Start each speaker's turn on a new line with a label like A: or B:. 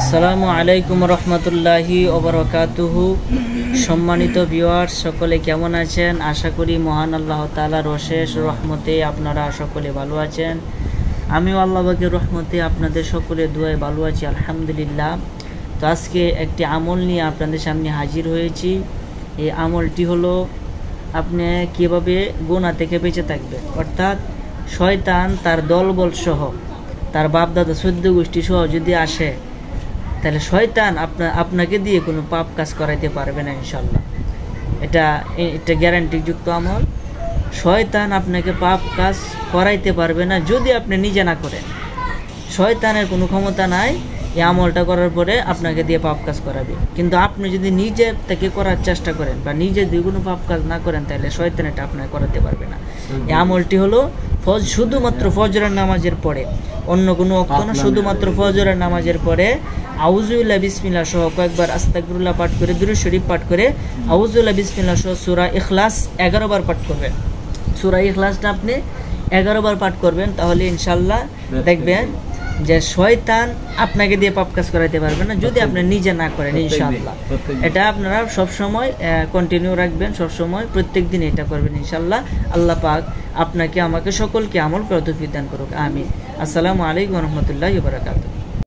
A: আসসালামু আলাইকুম রহমতুল্লাহি ওবরাকাতুহু। সম্মানিত ভিউয়ার্স, সকলে কেমন আছেন? আশা করি মহান আল্লাহ তাআলার অশেষ রহমতে আপনারা সকলে ভালো আছেন। আমিও আল্লাহ পাকের রহমতে আপনাদের সকলের দোয়ায় ভালো আছি, আলহামদুলিল্লাহ। তো আজকে একটি আমল নিয়ে আপনাদের সামনে হাজির হয়েছি। এই আমলটি হলো আপনি কীভাবে গুনাহ থেকে বেঁচে থাকবেন, অর্থাৎ শয়তান তার দলবল সহ, তার বাপদাদা চোদ্দ গোষ্ঠী সহ যদি আসে, তাহলে শয়তান আপনাকে দিয়ে কোনো পাপ কাজ করাইতে পারবে না ইনশাল্লাহ। এটা গ্যারান্টিযুক্ত আমল। শয়তান আপনাকে পাপ কাজ করাইতে পারবে না যদি আপনি নিজে না করেন। শয়তানের কোনো ক্ষমতা নাই এই আমলটা করার পরে আপনাকে দিয়ে পাপ কাজ করাবে। কিন্তু আপনি যদি নিজে থেকে করার চেষ্টা করেন বা নিজে দিয়ে কোনো পাপ কাজ না করেন, তাহলে শয়তান এটা আপনাকে করাতে পারবে না। এই আমলটি হলো শুধুমাত্র ফজরের নামাজের পরে, অন্য কোনো ওয়াক্ত না, শুধুমাত্র ফজরের নামাজের পরে আউযুবিল্লাহ বিসমিল্লাহ সহ কয়েকবার আস্তাগফিরুল্লাহ পাঠ করে, দুরূদ শরীফ পাঠ করে, আউযুবিল্লাহ বিসমিল্লাহ সহ সূরা ইখলাস 11 বার পাঠ করবেন। সূরা ইখলাসটা আপনি 11 বার পাঠ করবেন, তাহলে ইনশাআল্লাহ দেখবেন যে শয়তান আপনাকে দিয়ে পাপ কাজ করাইতে পারবে না যদি আপনি নিজে না করেন ইনশাআল্লাহ। এটা আপনারা সবসময় কন্টিনিউ রাখবেন, সবসময় প্রত্যেক দিন এটা করবেন ইনশাআল্লাহ। আল্লাহ পাক আপনাকে আমাকে সকলকে আমল করার তৌফিক দান করুক, আমিন। আসসালামু আলাইকুম ওয়া রাহমাতুল্লাহি ওয়া বারাকাতুহু।